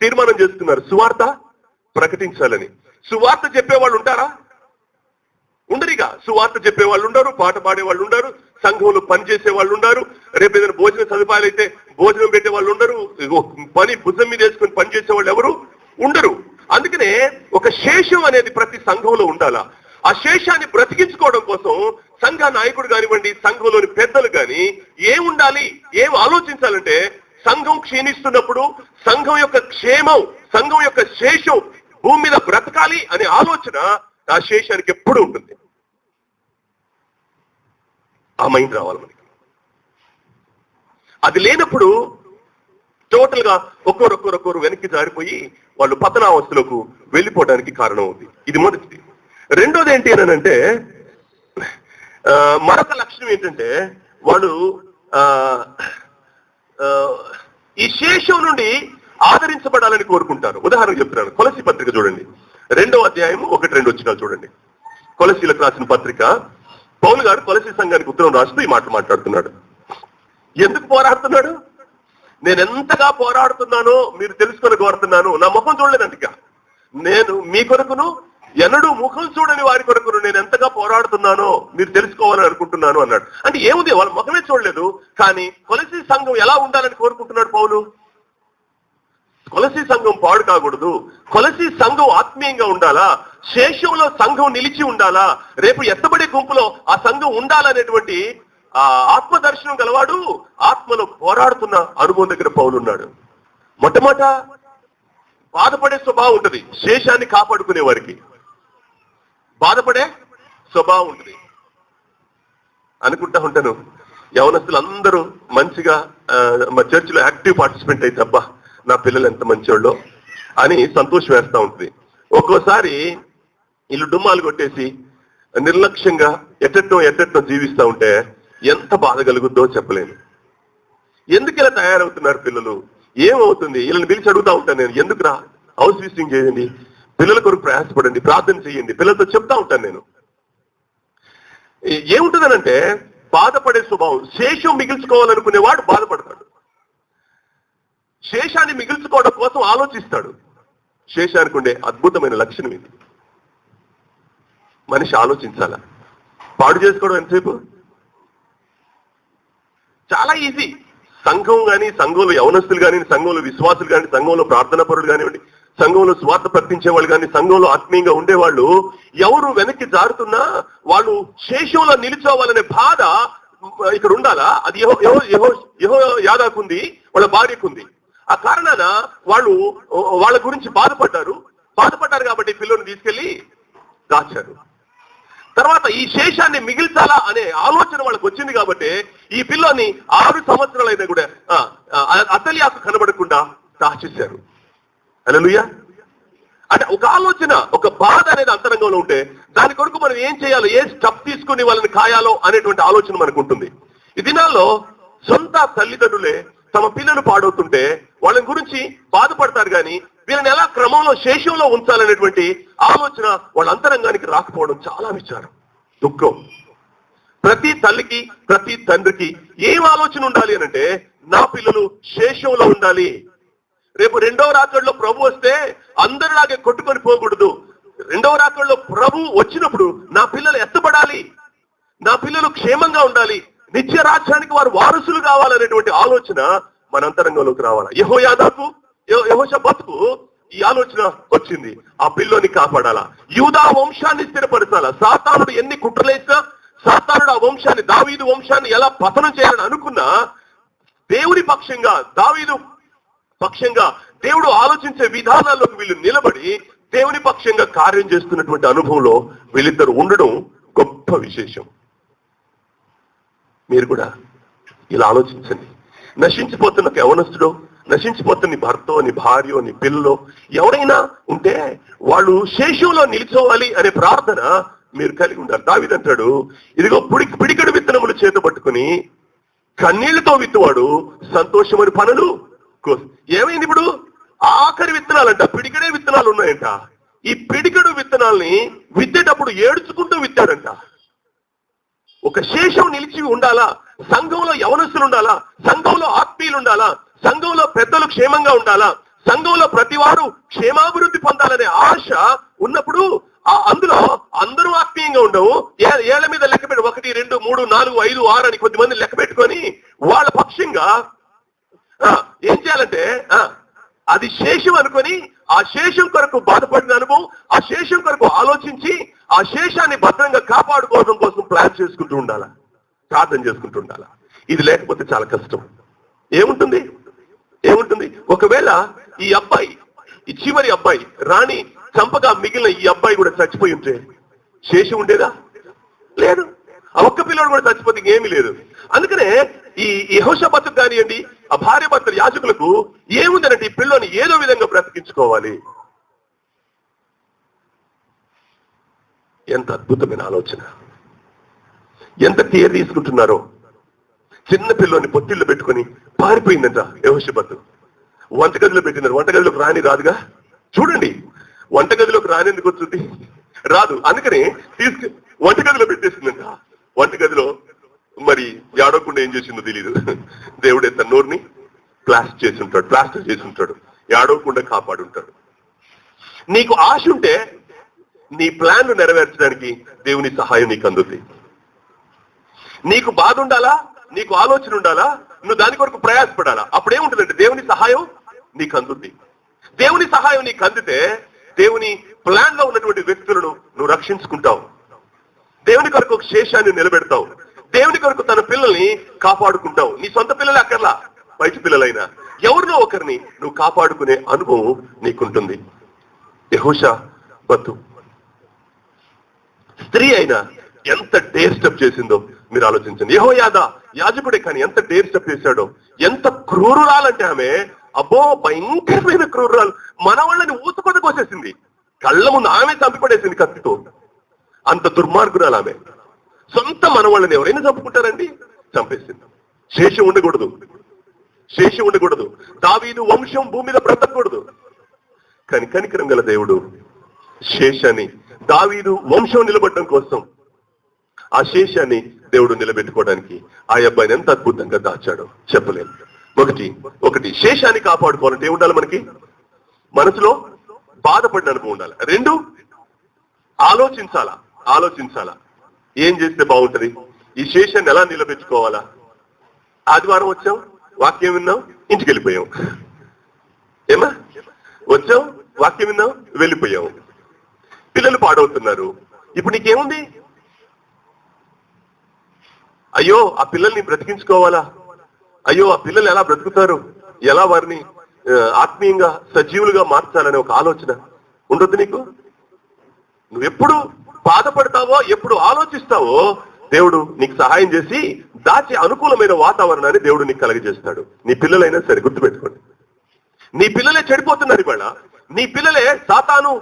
తీర్మానం చేస్తున్నారు, సువార్త ప్రకటించాలని. సువార్త చెప్పేవాళ్ళు ఉంటారా? ఉండరిగా. సువార్త చెప్పేవాళ్ళు ఉండరు, పాట పాడే వాళ్ళు ఉండరు, సంఘంలో పనిచేసే వాళ్ళు ఉండరు. రేపు ఏదైనా భోజన సదుపాయాలు అయితే భోజనం పెట్టే వాళ్ళు ఉండరు, పని భుజం మీద వేసుకొని పనిచేసే వాళ్ళు ఎవరు ఉండరు. అందుకనే ఒక శేషం అనేది ప్రతి సంఘంలో ఉండాలా. ఆ శేషాన్ని బ్రతికించుకోవడం కోసం సంఘ నాయకుడు కానివ్వండి, సంఘంలోని పెద్దలు కానీ ఏం ఉండాలి, ఏం ఆలోచించాలంటే సంఘం క్షీణిస్తున్నప్పుడు సంఘం యొక్క క్షేమం, సంఘం యొక్క శేషం భూమి మీద బ్రతకాలి అనే ఆలోచన ఆ శేషానికి ఎప్పుడు ఉంటుంది. ఆ మైండ్ రావాలి మనకి. అది లేనప్పుడు టోటల్ గా ఒక్కొక్కరు వెనక్కి జారిపోయి వాళ్ళు పతనావస్థలకు వెళ్ళిపోవడానికి కారణం అవుతుంది. ఇది మొదటిది. రెండోది ఏంటి అని అంటే మరొక లక్షణం ఏంటంటే వాళ్ళు ఈ శేషం నుండి ఆదరించబడాలని కోరుకుంటారు. ఉదాహరణకు చెప్తున్నాను, కొలసీ పత్రిక చూడండి, 2వ అధ్యాయం 1-2 వచనాలు చూడండి. కొలసీలకు రాసిన పత్రిక, పౌలు గారు కొలసీ సంఘానికి ఉత్తరం రాస్తూ ఈ మాట మాట్లాడుతున్నాడు. ఎందుకు పోరాడుతున్నాడు? నేను ఎంతగా పోరాడుతున్నానో మీరు తెలుసుకొని కోరుతున్నాను. నా ముఖం చూడలేదంట. నేను మీ కొరకును ఎన్నడూ ముఖం చూడని వారి కొరకును నేను ఎంతగా పోరాడుతున్నానో మీరు తెలుసుకోవాలని అనుకుంటున్నాను అన్నాడు. అంటే ఏముంది, వాళ్ళ ముఖమే చూడలేదు, కానీ కొలసీ సంఘం ఎలా ఉండాలని కోరుకుంటున్నాడు పౌలు. కొలసీ సంఘం పాడు కాకూడదు, కొలసీ సంఘం ఆత్మీయంగా ఉండాలా, శేషంలో సంఘం నిలిచి ఉండాలా, రేపు ఎత్తబడే గుంపులో ఆ సంఘం ఉండాలనేటువంటి ఆ ఆత్మ దర్శనం గలవాడు ఆత్మలో పోరాడుతున్న అనుభవం దగ్గర పౌలు ఉన్నాడు. మొట్టమొదట బాధపడే స్వభావం ఉంటుంది శేషాన్ని కాపాడుకునే వారికి, బాధపడే స్వభావం ఉంటుంది. అనుకుంటా ఉంటాను, యవనస్తులు అందరూ మంచిగా మా చర్చిలో యాక్టివ్ పార్టిసిపెంట్ అయితే అబ్బా నా పిల్లలు ఎంత మంచి వాళ్ళు, అని సంతోషం వేస్తూ ఉంటుంది. ఒక్కోసారి వీళ్ళు డుమ్మాలు కొట్టేసి నిర్లక్ష్యంగా ఎట్టెట్టో జీవిస్తూ ఉంటే ఎంత బాధ కలుగుద్దో చెప్పలేను. ఎందుకు ఇలా తయారవుతున్నారు పిల్లలు? ఏమవుతుంది? వీళ్ళని పిలిచి అడుగుతా ఉంటాను నేను, ఎందుకు రా హౌస్ విజిటింగ్ చేయండి, పిల్లల కొరకు ప్రయాసపడండి, ప్రార్థన చేయండి, పిల్లలతో చెప్తా ఉంటాను నేను. ఏముంటుందనంటే బాధపడే స్వభావం. శేషం మిగిల్చుకోవాలనుకునేవాడు బాధపడతాడు, శేషాన్ని మిగిల్చుకోవడం కోసం ఆలోచిస్తాడు. శేషానికి ఉండే అద్భుతమైన లక్షణం ఇది. మనిషి ఆలోచించాలా? పాడు చేసుకోవడం ఎంతసేపు? చాలా ఈజీ. సంఘం కానీ, సంఘంలో యవనస్తులు కానీ, సంఘంలో విశ్వాసులు కానీ, సంఘంలో ప్రార్థనా పరులు కానివ్వండి, సంఘంలో స్వార్థ ప్రకటించే వాళ్ళు కానీ, సంఘంలో ఆత్మీయంగా ఉండేవాళ్ళు ఎవరు వెనక్కి జారుతున్నా వాళ్ళు శేషంలో నిలిచోవాలనే బాధ ఇక్కడ ఉండాలా? అది యెహో యాదాకుంది, వాళ్ళ భార్యకుంది. ఆ కారణాన వాళ్ళు వాళ్ళ గురించి బాధపడ్డారు కాబట్టి పిల్లల్ని తీసుకెళ్లి దాచారు. తర్వాత ఈ శేషాన్ని మిగిల్చాలా అనే ఆలోచన వాళ్ళకి వచ్చింది కాబట్టి ఈ పిల్లని 6 సంవత్సరాలైనా కూడా అతలియాకు కనబడకుండా దాచేశారు. హల్లెలూయా. అంటే ఒక ఆలోచన, ఒక బాధ అనేది అంతరంగంలో ఉంటే దాని కొరకు మనం ఏం చేయాలో, ఏ స్టెప్ తీసుకుని వాళ్ళని కాయాలో అనేటువంటి ఆలోచన మనకు ఉంటుంది. ఈ దినాల్లో సొంత తల్లిదండ్రులే తమ పిల్లలు పాడవుతుంటే వాళ్ళని గురించి బాధపడతారు కానీ వీళ్ళని ఎలా క్రమంలో శేషంలో ఉంచాలనేటువంటి ఆలోచన వాళ్ళ అంతరంగానికి రాకపోవడం చాలా విచారం, దుఃఖం. ప్రతి తల్లికి, ప్రతి తండ్రికి ఏం ఆలోచన ఉండాలి అనంటే, నా పిల్లలు శేషంలో ఉండాలి. రేపు 2వ రాకడలో ప్రభు వస్తే అందరిలాగే కొట్టుకొని పోకూడదు. 2వ రాకడలో ప్రభు వచ్చినప్పుడు నా పిల్లలు ఎత్తబడాలి, నా పిల్లలు క్షేమంగా ఉండాలి, నిత్య రాజ్యానికి వారు వారసులు కావాలనేటువంటి ఆలోచన మన అంతరంగంలోకి రావాలి. యెహోషాపాతుకు ఈ ఆలోచన వచ్చింది. ఆ పిల్లోని కాపాడాలా, యూదా వంశాన్ని స్థిరపరచాలా. సాతానుడు ఎన్ని కుట్రలేసినా, సాతానుడు ఆ వంశాన్ని, దావీదు వంశాన్ని ఎలా పతనం చేయాలని అనుకున్నా, దేవుని పక్షంగా, దావీదు పక్షంగా దేవుడు ఆలోచించే విధానాల్లోకి వీళ్ళు నిలబడి దేవుని పక్షంగా కార్యం చేస్తున్నటువంటి అనుభవంలో వీళ్ళిద్దరు ఉండడం గొప్ప విశేషం. మీరు కూడా ఇలా ఆలోచించండి. నశించిపోతున్న యవనస్తుడు, నశించిపోతున్న నీ భర్తో, నీ భార్యో, నీ పిల్లలో ఎవరైనా ఉంటే వాళ్ళు శేషంలో నిలిచోవాలి అనే ప్రార్థన మీరు కలిగి ఉండాలి. దావీదు అంటాడు, ఇదిగో పిడికెడు విత్తనములు చేత పట్టుకుని కన్నీళ్లతో విత్తువాడు సంతోషమని పనులు. ఏమైంది ఇప్పుడు? ఆఖరి విత్తనాలంట, పిడికెడే విత్తనాలు ఉన్నాయంట. ఈ పిడికెడు విత్తనాల్ని విత్తేటప్పుడు ఏడ్చుకుంటూ విత్తాడంట. ఒక శేషం నిలిచి ఉండాలా, సంఘంలో యవనస్తులు ఉండాలా, సంఘంలో ఆత్మీయులు ఉండాలా, సంఘంలో పెద్దలు క్షేమంగా ఉండాలా, సంఘంలో ప్రతి వారు క్షేమాభివృద్ధి పొందాలనే ఆశ ఉన్నప్పుడు అందులో అందరూ ఆత్మీయంగా ఉండవు. ఏళ్ల మీద లెక్క పెట్టి 1, 2, 3, 4, 5, 6 అని కొద్దిమంది లెక్క పెట్టుకొని వాళ్ళ పక్షంగా ఏం చేయాలంటే అది శేషం అనుకొని ఆ శేషం కొరకు బాధపడిన అనుభవం, ఆ శేషం కొరకు ఆలోచించి ఆ శేషాన్ని భద్రంగా కాపాడుకోవడం కోసం ప్లాన్ చేసుకుంటూ ఉండాలా, ప్రార్థన చేసుకుంటూ ఉండాలా. ఇది లేకపోతే చాలా కష్టం. ఏముంటుంది? ఒకవేళ ఈ అబ్బాయి, ఈ చివరి అబ్బాయి రాణి చంపగా మిగిలిన ఈ అబ్బాయి కూడా చచ్చిపోయి ఉంటే శేషం ఉండేదా? లేదు. ఆ ఒక్క పిల్లడు కూడా చచ్చిపోతే ఇంకేమీ లేదు. అందుకనే ఈ యెహోషాపాతుకు కానివ్వండి, ఆ భార్య భర్తల యాజకులకు ఏముందనంటే ఈ పిల్లని ఏదో విధంగా బ్రతికించుకోవాలి. ఎంత అద్భుతమైన ఆలోచన, ఎంత కేర్ తీసుకుంటున్నారో. చిన్న పిల్లని పొత్తిళ్ళు పెట్టుకుని పారిపోయిందంట యెహోషాపాతు. వంటగదిలో పెట్టినారు. వంటగదిలోకి రాని రాదుగా. చూడండి, వంటగదిలోకి రానేందుకు వచ్చింది? రాదు. అందుకని వంటగదిలో పెట్టేసిందంట. వంటగదిలో మరి ఏడవకుండా ఏం చేసిందో తెలియదు. దేవుడే తన నోరుని ప్లాస్టర్ చేసి ఉంటాడు, ఏడవకుండా కాపాడుంటాడు. నీకు ఆశ ఉంటే నీ ప్లాన్లు నెరవేర్చడానికి దేవుని సహాయం నీకు అందుతుంది. నీకు బాధ ఉండాలా, నీకు ఆలోచన ఉండాలా, నువ్వు దాని కొరకు ప్రయాసపడాలా. అప్పుడేముంటుందంటే దేవుని సహాయం నీకు అందుతుంది. దేవుని సహాయం నీకు అందితే దేవుని ప్లాన్ లో ఉన్నటువంటి వ్యక్తులను నువ్వు రక్షించుకుంటావు. దేవుని కొరకు ఒక శేషాన్ని నిలబెడతావు. దేవుని కొరకు తన పిల్లల్ని కాపాడుకుంటావు. నీ సొంత పిల్లలే అక్కర్లా, బయట పిల్లలైనా ఎవరినో ఒకరిని నువ్వు కాపాడుకునే అనుభవం నీకుంటుంది. యెహోషాపాతు స్త్రీ అయినా ఎంత డేర్ స్టెప్ చేసిందో మీరు ఆలోచించండి. యెహోయాదా యాజకుడే కానీ ఎంత డేర్ స్టెప్ చేశాడో, ఎంత క్రూరురాలంటే ఆమె అబ్బో భయంకరమైన క్రూరాలు, మన వాళ్ళని ఊతకొద కోసేసింది, కళ్ళ ముందు ఆమె చంపిపడేసింది కత్తితో. అంత దుర్మార్గురాలు ఆమె. సొంత మన వాళ్ళని ఎవరైనా చంపుకుంటారండి? చంపేసింది. శేషం ఉండకూడదు, శేషం ఉండకూడదు. దావీదు వంశం భూమి మీద బ్రతకూడదు. కానీ కనికరం గల దేవుడు శేషాన్ని, దావీదు వంశం నిలబడడం కోసం ఆ శేషాన్ని దేవుడు నిలబెట్టుకోవడానికి ఆ అబ్బాయిని ఎంత అద్భుతంగా దాచాడు చెప్పలేము. ఒకటి శేషాన్ని కాపాడుకోవాలంటే ఏముండాలి? మనకి మనసులో బాధపడిన అనుభవం ఉండాలి. 2 ఆలోచించాలా ఏం చేస్తే బాగుంటది, ఈ శేషాన్ని ఎలా నిలబెట్టుకోవాలా. ఆదివారం వచ్చాం, వాక్యం విన్నాం, ఇంటికి వెళ్ళిపోయాం. ఏమా వచ్చాం, వాక్యం విన్నాం, వెళ్ళిపోయాం. పిల్లలు పాడవుతున్నారు. ఇప్పుడు నీకేముంది? అయ్యో ఆ పిల్లల్ని బ్రతికించుకోవాలా, అయ్యో ఆ పిల్లలు ఎలా బ్రతుకుతారు, ఎలా వారిని ఆత్మీయంగా సజీవులుగా మార్చాలనే ఒక ఆలోచన ఉండొద్దు నీకు. నువ్వెప్పుడు బాధపడతావో, ఎప్పుడు ఆలోచిస్తావో దేవుడు నీకు సహాయం చేసి దాచి అనుకూలమైన వాతావరణాన్ని దేవుడు నీకు కలగజేస్తాడు. నీ పిల్లలైనా సరే గుర్తుపెట్టుకోండి, నీ పిల్లలే చెడిపోతున్నారు ఇవాళ. నీ పిల్లలే సాతాను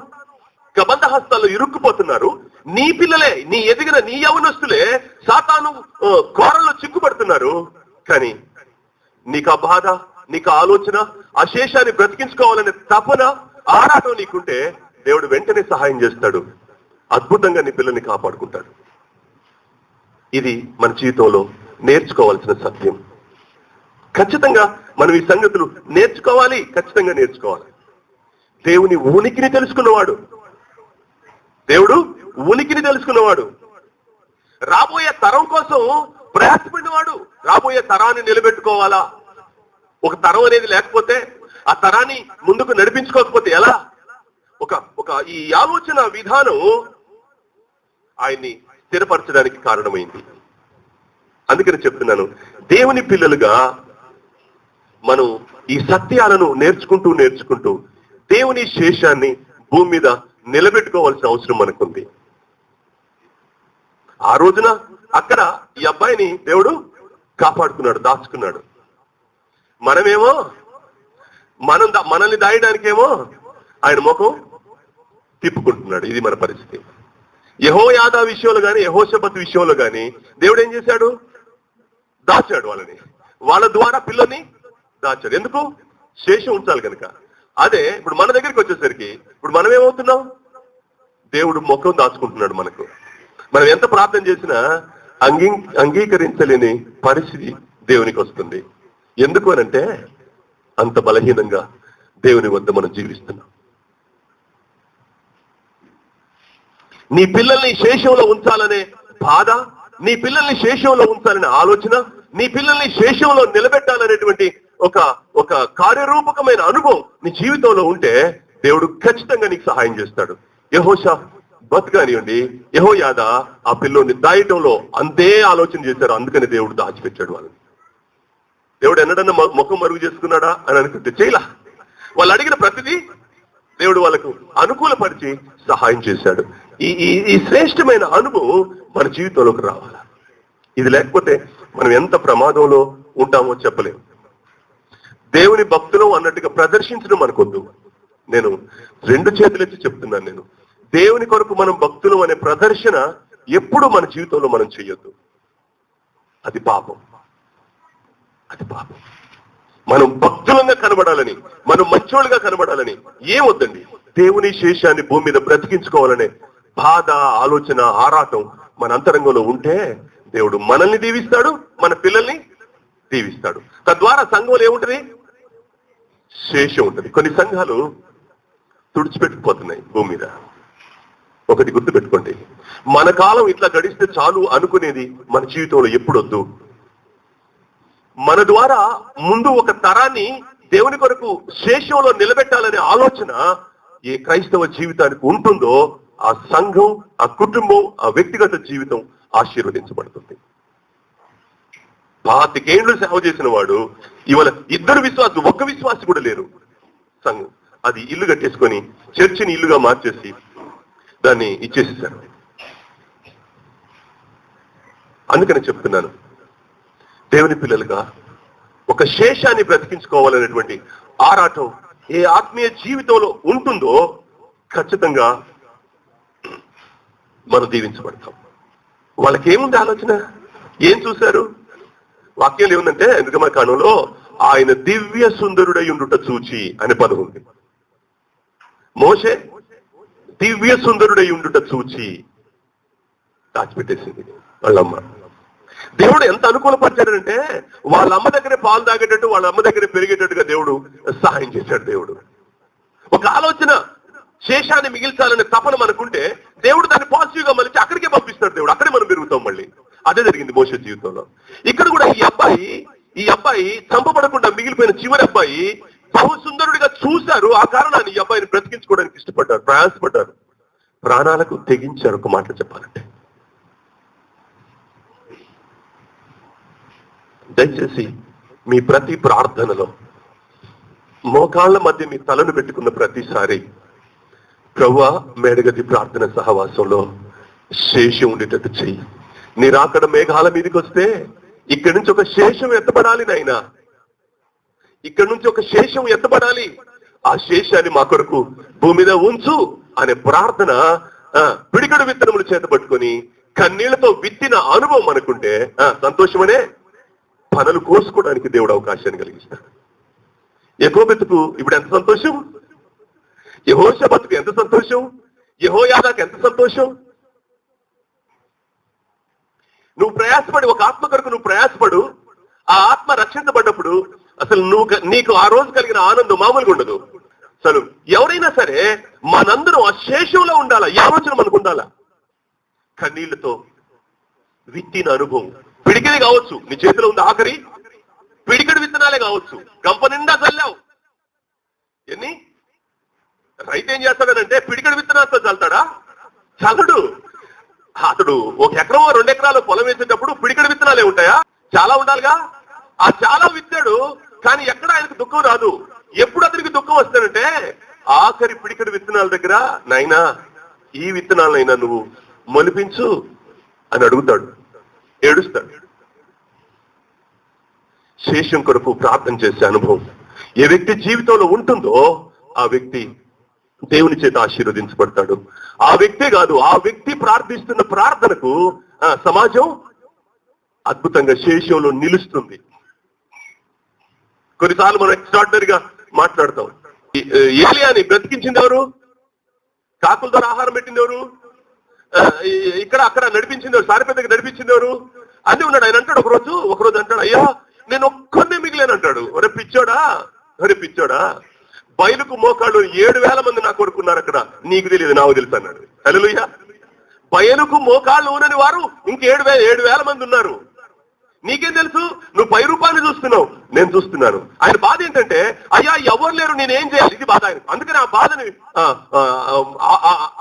గబంధహస్తాల్లో ఇరుక్కుపోతున్నారు. నీ పిల్లలే, నీ ఎదిగిన నీ యవనస్తులే సాతాను కోరల్లో చిక్కుపడుతున్నారు. కానీ నీకు ఆ బాధ, నీకు ఆలోచన, ఆ శేషాన్ని బ్రతికించుకోవాలనే తపన, ఆరాటం నీకుంటే దేవుడు వెంటనే సహాయం చేస్తాడు. అద్భుతంగా నీ పిల్లల్ని కాపాడుకుంటాడు. ఇది మన జీవితంలో నేర్చుకోవాల్సిన సత్యం. ఖచ్చితంగా మనం ఈ సంగతులు నేర్చుకోవాలి, ఖచ్చితంగా నేర్చుకోవాలి. దేవుని ఉనికిని తెలుసుకున్నవాడు, దేవుడు ఉనికిని తెలుసుకున్నవాడు, రాబోయే తరం కోసం ప్రయాసపడినవాడు. రాబోయే తరాన్ని నిలబెట్టుకోవాలా? ఒక తరం అనేది లేకపోతే, ఆ తరాన్ని ముందుకు నడిపించుకోకపోతే ఎలా? ఒక ఈ ఆలోచన విధానం ఆయన్ని స్థిరపరచడానికి కారణమైంది. అందుకని చెప్తున్నాను, దేవుని పిల్లలుగా మనం ఈ సత్యాలను నేర్చుకుంటూ దేవుని శేషాన్ని భూమి మీద నిలబెట్టుకోవాల్సిన అవసరం మనకుంది. ఆ రోజున అక్కడ ఈ అబ్బాయిని దేవుడు కాపాడుకున్నాడు, దాచుకున్నాడు. మనమేమో మనల్ని దాయడానికేమో ఆయన ముఖం తిప్పుకుంటున్నాడు. ఇది మన పరిస్థితి. యెహోయాదా విషయంలో కానీ, యెహోషాపాతు విషయంలో కానీ దేవుడు ఏం చేశాడు? దాచాడు వాళ్ళని. వాళ్ళ ద్వారా పిల్లల్ని దాచాడు. ఎందుకు? శేషం ఉంచాలి కనుక. అదే ఇప్పుడు మన దగ్గరికి వచ్చేసరికి ఇప్పుడు మనం ఏమవుతున్నాం? దేవుడు ముఖం దాచుకుంటున్నాడు మనకు. మనం ఎంత ప్రార్థన చేసినా అంగీకరించలేని పరిస్థితి దేవునికి వస్తుంది. ఎందుకు అనంటే అంత బలహీనంగా దేవుని వద్ద మనం జీవిస్తున్నాం. నీ పిల్లల్ని శేషంలో ఉంచాలనే బాధ, నీ పిల్లల్ని శేషంలో ఉంచాలనే ఆలోచన, నీ పిల్లల్ని శేషంలో నిలబెట్టాలనేటువంటి ఒక కార్యరూపకమైన అనుభవం నీ జీవితంలో ఉంటే దేవుడు ఖచ్చితంగా నీకు సహాయం చేస్తాడు. యెహోషాపాతు కానివ్వండి, యెహోయాదా ఆ పిల్లోని దాయటంలో అంతే ఆలోచన చేశారు. అందుకని దేవుడు దాచిపెట్టాడు వాళ్ళని. దేవుడు ఎన్నడన్నా ముఖం మరుగు చేసుకున్నాడా అని అనుకుంటే చేయలా. వాళ్ళు అడిగిన ప్రతిదీ దేవుడు వాళ్ళకు అనుకూలపరిచి సహాయం చేశాడు. ఈ శ్రేష్టమైన అనుభవం మన జీవితంలోకి రావాలి. ఇది లేకపోతే మనం ఎంత ప్రమాదంలో ఉంటామో చెప్పలేము. దేవుని భక్తులు అన్నట్టుగా ప్రదర్శించడం మనకొద్దు. నేను 2 చేతులెత్తి చెప్తున్నాను. నేను దేవుని కొరకు మనం భక్తులు అనే ప్రదర్శన ఎప్పుడు మన జీవితంలో మనం చేయొద్దు. అది పాపం. మనం భక్తులంగా కనబడాలని, మనం మంచోళ్ళుగా కనబడాలని ఏమొద్దండి. దేవుని శేషాన్ని భూమి మీద బ్రతికించుకోవాలనే బాధ, ఆలోచన, ఆరాటం మన అంతరంగంలో ఉంటే దేవుడు మనల్ని దీవిస్తాడు, మన పిల్లల్ని దీవిస్తాడు. తద్వారా సంఘంలో ఏముంటది? శేషం ఉంటుంది. కొన్ని సంఘాలు తుడిచిపెట్టుకుపోతున్నాయి భూమి మీద. ఒకటి గుర్తుపెట్టుకోండి, మన కాలం ఇట్లా గడిస్తే చాలు అనుకునేది మన జీవితంలో ఎప్పుడొద్దు. మన ద్వారా ముందు ఒక తరాన్ని దేవుని కొరకు శేషంలో నిలబెట్టాలనే ఆలోచన ఏ క్రైస్తవ జీవితానికి ఉంటుందో ఆ సంఘం, ఆ కుటుంబం, ఆ వ్యక్తిగత జీవితం ఆశీర్వదించబడుతుంది. 25 ఏళ్ళు సేవ చేసిన వాడు ఇవాళ 2 విశ్వాసులు, 1 విశ్వాసి కూడా లేరు. సంఘం అది ఇల్లు కట్టేసుకొని చర్చిని ఇల్లుగా మార్చేసి దాన్ని ఇచ్చేసేసారు. అందుకని చెప్తున్నాను, దేవుని పిల్లలుగా ఒక శేషాన్ని బ్రతికించుకోవాలనేటువంటి ఆరాటం ఏ ఆత్మీయ జీవితంలో ఉంటుందో ఖచ్చితంగా మనం దీవించబడతాం. వాళ్ళకి ఏముంది ఆలోచన? ఏం చూశారు? వాక్యాలు ఏముందంటే నిర్గమకాండంలో ఆయన దివ్య సుందరుడై ఉండుట చూచి అనే పదం ఉంది. మోషే దివ్య సుందరుడై ఉండుట చూచి దాచిపెట్టేసింది వాళ్ళమ్మ. దేవుడు ఎంత అనుకూలపరిచాడంటే వాళ్ళ అమ్మ దగ్గరే పాలు తాగేటట్టు, వాళ్ళ అమ్మ దగ్గరే పెరిగేటట్టుగా దేవుడు సహాయం చేశాడు. దేవుడు ఒక ఆలోచన శేషాన్ని మిగిల్చాలనే తపన మనకుంటే దేవుడు దాన్ని పాజిటివ్ గా మళ్ళీ అక్కడికే పంపిస్తాడు. దేవుడు అక్కడే మనం పెరుగుతాం. మళ్ళీ అదే జరిగింది మోషే జీవితంలో. ఇక్కడ కూడా ఈ అబ్బాయి చంపబడకుండా మిగిలిపోయిన చివరి అబ్బాయి బహు సుందరుడిగా చూశారు. ఆ కారణాన్ని ఈ అబ్బాయిని బ్రతికించుకోవడానికి ఇష్టపడ్డారు, ప్రయాసపడ్డారు, ప్రాణాలకు తెగించారు. ఒక మాట చెప్పాలంటే దయచేసి మీ ప్రతి ప్రార్థనలో మోకాళ్ళ మధ్య మీ తలను పెట్టుకున్న ప్రతిసారి ప్రభువా మేడగది ప్రార్థన సహవాసంలో శేషం ఉండేటట్టు చెయ్యి. నీ రాకడ మేఘాల మీదకి వస్తే ఇక్కడి నుంచి ఒక శేషం ఎత్తబడాలి నాయనా, ఇక్కడి నుంచి ఒక శేషం ఎత్తబడాలి. ఆ శేషాన్ని మా కొరకు భూమి మీద ఉంచు అనే ప్రార్థన పిడికడు విత్తనములు చేత పట్టుకొని కన్నీళ్లతో విత్తిన అనుభవం అనుకుంటే సంతోషమనే పనులు కోసుకోవడానికి దేవుడు అవకాశాన్ని కలిగిస్తాడు. యెహోబెతుకు ఇప్పుడు ఎంత సంతోషం, యెహోషాపాతుకు ఎంత సంతోషం, యెహోయాదాకు ఎంత సంతోషం. నువ్వు ప్రయాసపడి ఒక ఆత్మ కొరకు నువ్వు ప్రయాసపడు, ఆ ఆత్మ రక్షించబడ్డప్పుడు అసలు నీకు ఆ రోజు కలిగిన ఆనందం మామూలుగా ఉండదు. అసలు ఎవరైనా సరే మనందరం ఆ శేషంలో ఉండాలా, ఈ ఆలోచన మనకు ఉండాలా. కన్నీళ్లతో విత్తిన అనుభవం పిడికిడి కావచ్చు, నీ చేతిలో ఉంది ఆఖరి పిడికిడి విత్తనాలే కావచ్చు, గంప నిండా చల్లావు. ఎన్ని రైతు ఏం చేస్తాడనంటే పిడికిడి విత్తనాలతో చల్లుతాడా? చల్లడు. అతడు 1 ఎకరం 2 ఎకరాలు పొలం వేసేటప్పుడు పిడికిడి విత్తనాలే ఉంటాయా? చాలా ఉండాలిగా. ఆ చాలా విత్తాడు, కానీ ఎక్కడ ఆయనకు దుఃఖం రాదు. ఎప్పుడు అతనికి దుఃఖం వస్తాడంటే ఆఖరి పిడికిడి విత్తనాల దగ్గర, నాయనా ఈ విత్తనాలైనా నువ్వు మొలిపించు అని అడుగుతాడు, ఏడుస్తాడు. శేషం కొరకు ప్రార్థన చేసే అనుభవం ఏ వ్యక్తి జీవితంలో ఉంటుందో ఆ వ్యక్తి దేవుని చేత ఆశీర్వదించబడతాడు. ఆ వ్యక్తే కాదు, ఆ వ్యక్తి ప్రార్థిస్తున్న ప్రార్థనకు సమాజం అద్భుతంగా శేషంలో నిలుస్తుంది. కొన్నిసార్లు మనం ఎక్స్ట్రాడినరీగా మాట్లాడతాం. ఏలియాని బ్రతికించింది ఎవరు? కాకుల ద్వారా ఆహారం పెట్టింది ఎవరు? ఇక్కడ అక్కడ నడిపించింది ఎవరు? సారిపెద్దకి నడిపించింది ఎవరు? అన్ని ఉన్నాడు. ఆయన అంటాడు ఒకరోజు అంటాడు, అయ్యా నేను ఒక్కరినే మిగిలేను అంటాడు. ఒరే పిచ్చోడా, బయలుకు మోకాళ్ళు 7,000 మంది నా కొడుకున్నారు అక్కడ, నీకు తెలియదు నాకు తెలుసు అన్నాడు. హల్లెలూయా. బయలుకు మోకాళ్ళు ఊనని వారు ఇంక 7,000 మంది ఉన్నారు. నీకేం తెలుసు? నువ్వు పై రూపాన్ని చూస్తున్నావు, నేను చూస్తున్నాను. ఆయన బాధ ఏంటంటే అయ్యా ఎవరు లేరు, నేనేం చేయాలి, ఇది బాధ ఆయన. అందుకని ఆ బాధని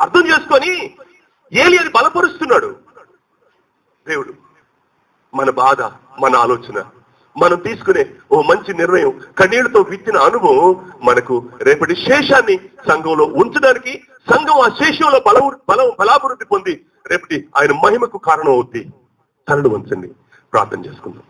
అర్థం చేసుకొని ఏలియాని బలపరుస్తున్నాడు దేవుడు. మన బాధ, మన ఆలోచన, మనం తీసుకునే ఓ మంచి నిర్ణయం, కన్నీళ్లతో విత్తిన అనుభవం మనకు రేపటి శేషాన్ని సంఘంలో ఉంచడానికి, సంఘం ఆ శేషంలో బలాభివృద్ధి పొంది రేపటి ఆయన మహిమకు కారణం అవుద్ది. తలలు వంచండి ప్రార్థన చేసుకుందాం.